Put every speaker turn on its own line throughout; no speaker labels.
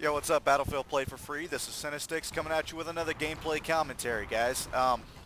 Yo, what's up, Battlefield Play for Free? This is CINNAstixx coming at you with another gameplay commentary, guys.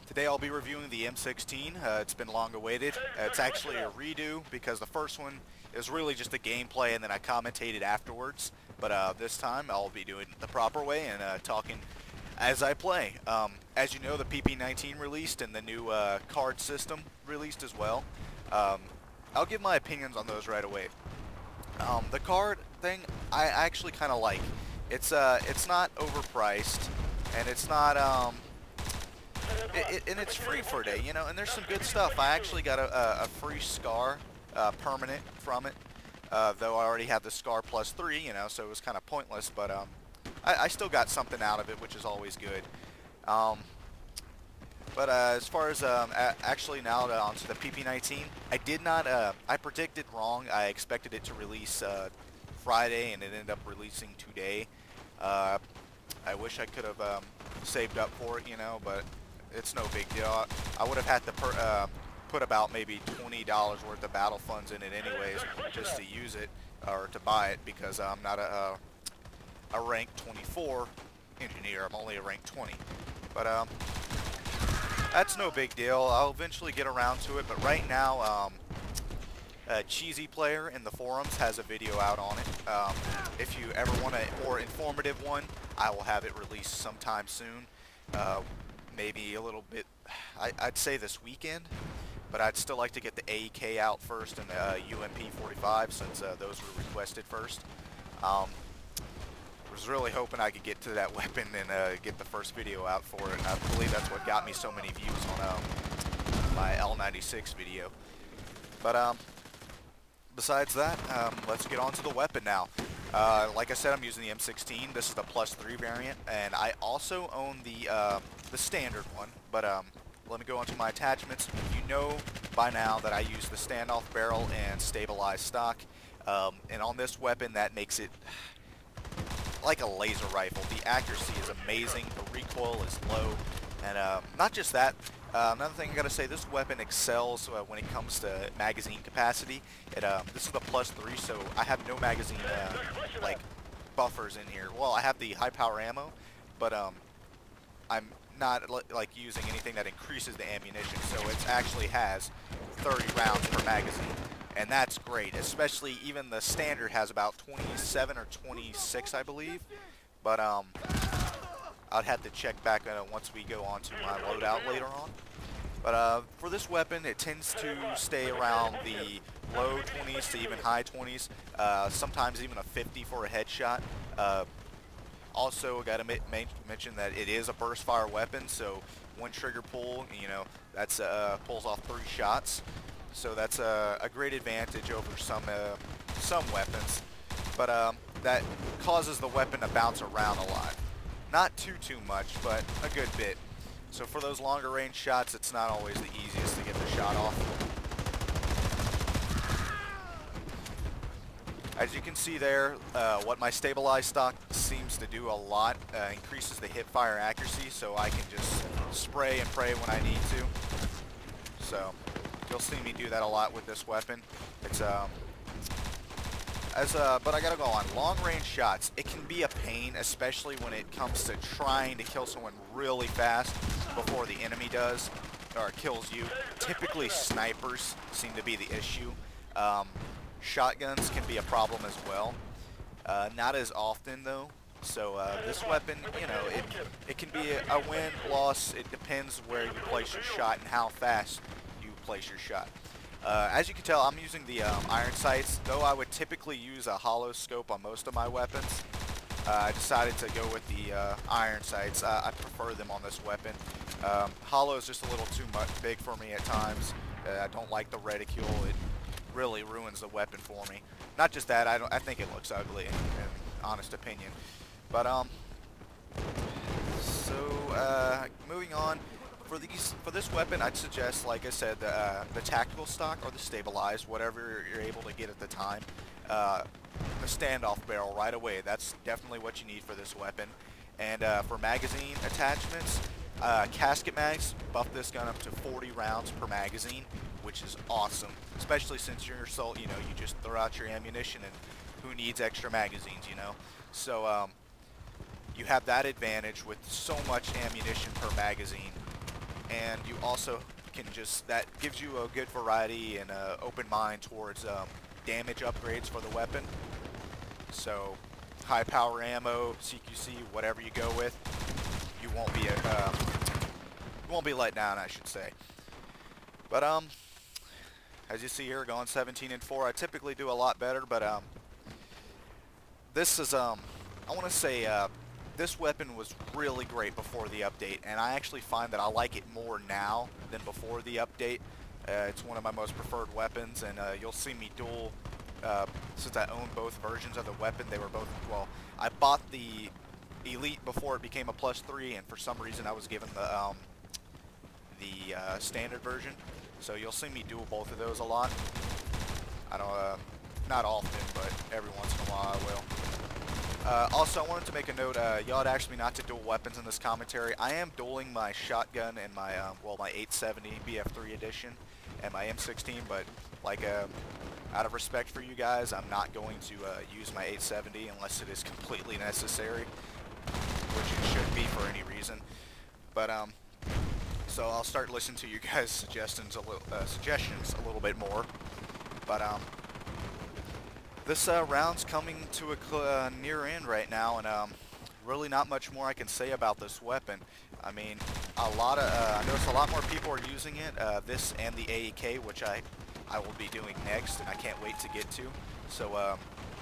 Today I'll be reviewing the M16. It's been long awaited. It's actually a redo because the first one is really just a gameplay and then I commentated afterwards. But this time I'll be doing it the proper way and talking as I play. As you know, the PP19 released and the new card system released as well. I'll give my opinions on those right away. The card thing I actually kind of like. It's not overpriced, and it's not and it's free for a day, you know. And there's some good stuff. I actually got a free scar, permanent from it, though I already have the scar +3, you know, so it was kind of pointless. But I still got something out of it, which is always good. But as far as actually now onto the PP19, I did not. I predicted wrong. I expected it to release Friday, and it ended up releasing today. I wish I could have saved up for it, you know, but it's no big deal. I would have had to put about maybe $20 worth of battle funds in it anyways, just to use it or to buy it, because I'm not a rank 24 engineer. I'm only a rank 20. But that's no big deal. I'll eventually get around to it, but right now, Cheesy Player in the forums has a video out on it. If you ever want a more informative one, I will have it released sometime soon. Maybe a little bit, I'd say this weekend, but I'd still like to get the AEK out first and the UMP 45 since those were requested first. Was really hoping I could get to that weapon and get the first video out for it, and I believe that's what got me so many views on my L96 video. But besides that, let's get on to the weapon now. Like I said, I'm using the M16. This is the +3 variant, and I also own the standard one. But let me go on to my attachments. You know by now that I use the standoff barrel and stabilized stock, and on this weapon that makes it like a laser rifle. The accuracy is amazing, the recoil is low, and not just that, another thing I gotta say, this weapon excels when it comes to magazine capacity. This is the +3, so I have no magazine like buffers in here. Well, I have the high power ammo, but I'm not like using anything that increases the ammunition, so it actually has 30 rounds per magazine. And that's great, especially even the standard has about 27 or 26, I believe. But I'd have to check back once we go on to my loadout later on. But for this weapon, it tends to stay around the low 20s to even high 20s, sometimes even a 50 for a headshot. Also, I got to mention that it is a burst fire weapon, so one trigger pull, you know, that's pulls off 3 shots. So that's a great advantage over some weapons, but that causes the weapon to bounce around a lot. Not too much, but a good bit. So for those longer range shots, it's not always the easiest to get the shot off. As you can see there, what my stabilized stock seems to do a lot, increases the hip fire accuracy, so I can just spray and pray when I need to. So you'll see me do that a lot with this weapon. It's but I gotta go on long range shots. It can be a pain, especially when it comes to trying to kill someone really fast before the enemy does or kills you. Typically, snipers seem to be the issue. Shotguns can be a problem as well. Not as often though. So this weapon, you know, it can be a win, loss. It depends where you place your shot and how fast place your shot. As you can tell, I'm using the iron sights, though I would typically use a hollow scope on most of my weapons. I decided to go with the iron sights. I prefer them on this weapon. Hollow is just a little too big for me at times. I don't like the reticule. It really ruins the weapon for me. Not just that, I think it looks ugly in honest opinion. But moving on. For this weapon, I'd suggest, like I said, the tactical stock or the stabilized, whatever you're able to get at the time. The standoff barrel right away. That's definitely what you need for this weapon. And for magazine attachments, casket mags buff this gun up to 40 rounds per magazine, which is awesome. Especially since you're assault, you know, you just throw out your ammunition, and who needs extra magazines, you know? So you have that advantage with so much ammunition per magazine, and you also can just, that gives you a good variety and open mind towards damage upgrades for the weapon. So high power ammo, CQC, whatever you go with, you won't be let down, I should say. But as you see here, going 17-4. I typically do a lot better, but this is I want to say this weapon was really great before the update, and I actually find that I like it more now than before the update. It's one of my most preferred weapons, and you'll see me duel. Since I own both versions of the weapon, they were both, well, I bought the Elite before it became a +3, and for some reason I was given the standard version. So you'll see me duel both of those a lot. I don't, not often, but every once in a while I will. Also, I wanted to make a note, y'all had asked me not to duel weapons in this commentary. I am dueling my shotgun and my, well, my 870 BF3 edition and my M16, but, like, out of respect for you guys, I'm not going to use my 870 unless it is completely necessary, which it should be for any reason. But, so I'll start listening to you guys' suggestions a little bit more. But, this round's coming to a near end right now, and really not much more I can say about this weapon. I mean, I notice a lot more people are using it, this and the AEK, which I will be doing next, and I can't wait to get to. So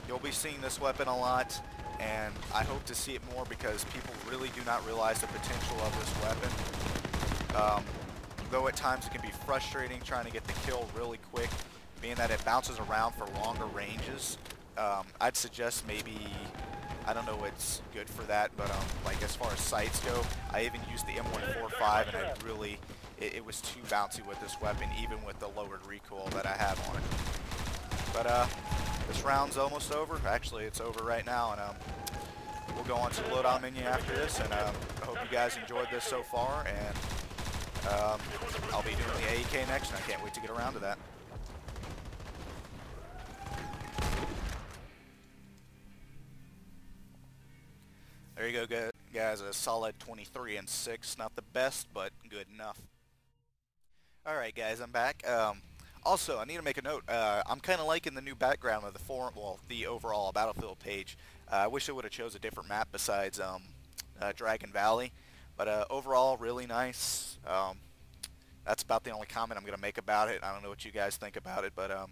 you'll be seeing this weapon a lot, and I hope to see it more because people really do not realize the potential of this weapon. Though at times it can be frustrating trying to get the kill really quick, being that it bounces around for longer ranges. I'd suggest maybe, I don't know what's good for that, but like as far as sights go, I even used the M145, and I really, it was too bouncy with this weapon, even with the lowered recoil that I have on it. But this round's almost over. Actually, it's over right now, and we'll go on to the loadout menu after this, and I hope you guys enjoyed this so far, and I'll be doing the AEK next, and I can't wait to get around to that. There you go, guys, a solid 23-6. Not the best, but good enough. Alright, guys, I'm back. Also, I need to make a note. I'm kind of liking the new background of the forum, well, the overall Battlefield page. I wish I would have chose a different map besides Dragon Valley. But overall, really nice. That's about the only comment I'm going to make about it. I don't know what you guys think about it, but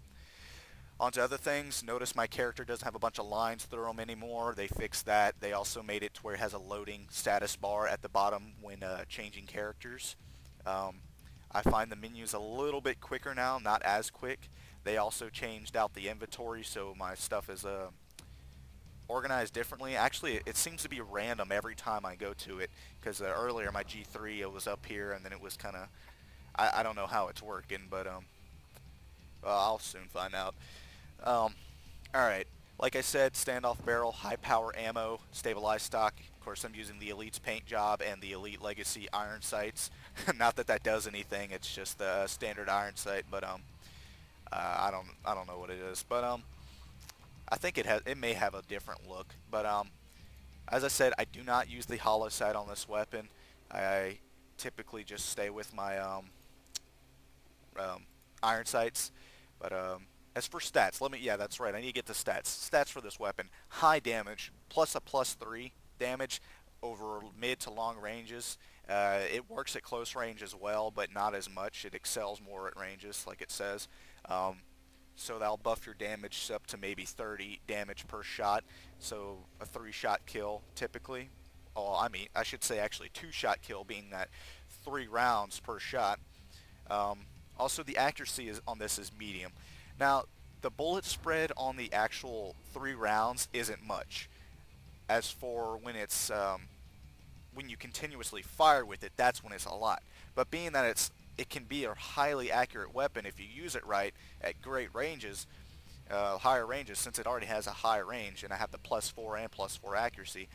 on to other things. Notice my character doesn't have a bunch of lines through him anymore. They fixed that. They also made it to where it has a loading status bar at the bottom when changing characters. I find the menus a little bit quicker now, not as quick. They also changed out the inventory, so my stuff is organized differently. Actually, it seems to be random every time I go to it, because earlier my G3, it was up here, and then it was kind of, I don't know how it's working, but well, I'll soon find out. Alright, like I said, standoff barrel, high power ammo, stabilized stock. Of course, I'm using the Elite's paint job and the Elite Legacy iron sights. Not that that does anything, it's just the standard iron sight, but I don't know what it is, but I think it may have a different look, but as I said, I do not use the hollow sight on this weapon. I typically just stay with my iron sights. But as for stats, yeah, that's right, I need to get the stats. Stats for this weapon: high damage, plus a +3 damage over mid to long ranges. It works at close range as well, but not as much. It excels more at ranges, like it says. So that'll buff your damage up to maybe 30 damage per shot. So a 3-shot kill typically. Oh, I mean, I should say actually 2-shot kill, being that 3 rounds per shot. Also, the accuracy on this is medium. Now, the bullet spread on the actual 3 rounds isn't much. As for when it's when you continuously fire with it, that's when it's a lot. But being that it can be a highly accurate weapon if you use it right at great ranges, higher ranges, since it already has a high range, and I have the +4 and +4 accuracy.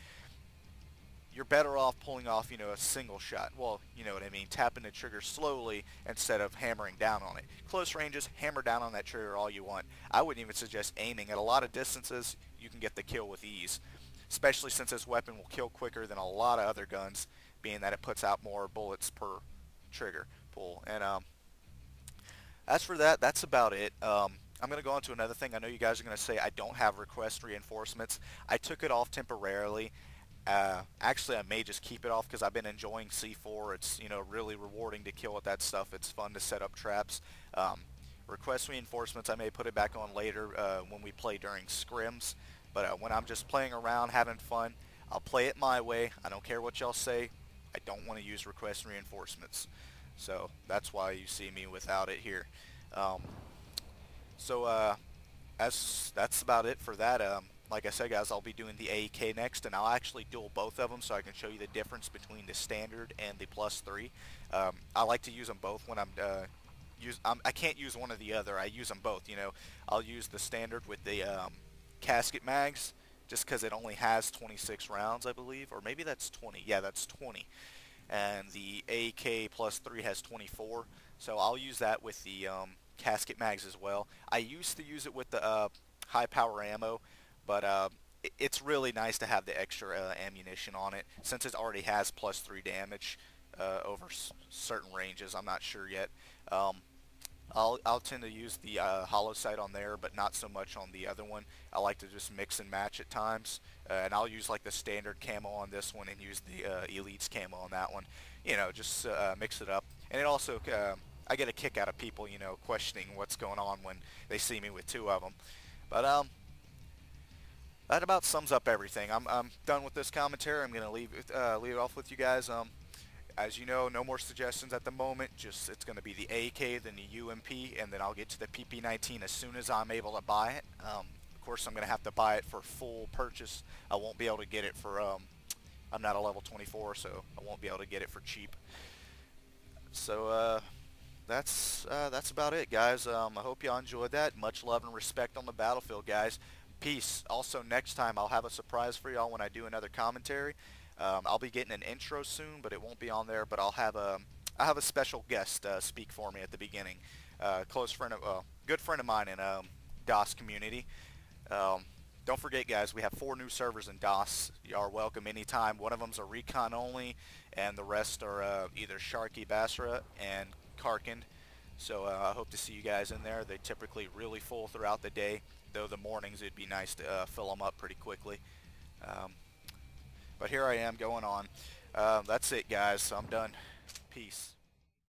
You're better off pulling off, you know, a single shot. Well, you know what I mean, tapping the trigger slowly instead of hammering down on it. Close ranges, hammer down on that trigger all you want. I wouldn't even suggest aiming. At a lot of distances, you can get the kill with ease. especially since this weapon will kill quicker than a lot of other guns, being that it puts out more bullets per trigger pull. And as for that, that's about it. I'm going to go on to another thing. I know you guys are going to say I don't have request reinforcements. I took it off temporarily. Actually, I may just keep it off because I've been enjoying C4. It's, you know, really rewarding to kill with that stuff. It's fun to set up traps. Request reinforcements, I may put it back on later when we play during scrims. But when I'm just playing around, having fun, I'll play it my way. I don't care what y'all say. I don't want to use request reinforcements. So that's why you see me without it here. Um, that's about it for that. Like I said, guys, I'll be doing the AEK next, and I'll actually duel both of them so I can show you the difference between the standard and the +3. I like to use them both when I can't use one or the other. I use them both. You know, I'll use the standard with the casket mags just because it only has 26 rounds, I believe, or maybe that's 20. Yeah, that's 20. And the AK +3 has 24, so I'll use that with the casket mags as well. I used to use it with the high power ammo, but it's really nice to have the extra ammunition on it since it already has +3 damage over certain ranges. I'm not sure yet. I'll tend to use the hollow sight on there, but not so much on the other one. I like to just mix and match at times, and I'll use like the standard camo on this one and use the Elite's camo on that one. You know, just mix it up. And it also, I get a kick out of people, you know, questioning what's going on when they see me with two of them. But that about sums up everything. I'm done with this commentary. I'm gonna leave it off with you guys. As you know, no more suggestions at the moment. Just it's going to be the AK, then the UMP, and then I'll get to the PP19 as soon as I'm able to buy it. Of course, I'm going to have to buy it for full purchase. I won't be able to get it for. I'm not a level 24, so I won't be able to get it for cheap. So that's about it, guys. I hope y'all enjoyed that. Much love and respect on the battlefield, guys. Peace. Also, next time I'll have a surprise for y'all when I do another commentary. I'll be getting an intro soon, but it won't be on there. But I'll have a special guest speak for me at the beginning. Good friend of mine in DOS community. Don't forget, guys, we have 4 new servers in DOS. You are welcome anytime. One of them's a recon only, and the rest are either Sharky Basra and Karkin. So I hope to see you guys in there. They're typically really full throughout the day, though the mornings it'd be nice to fill them up pretty quickly. But here I am going on. That's it, guys. So I'm done. Peace.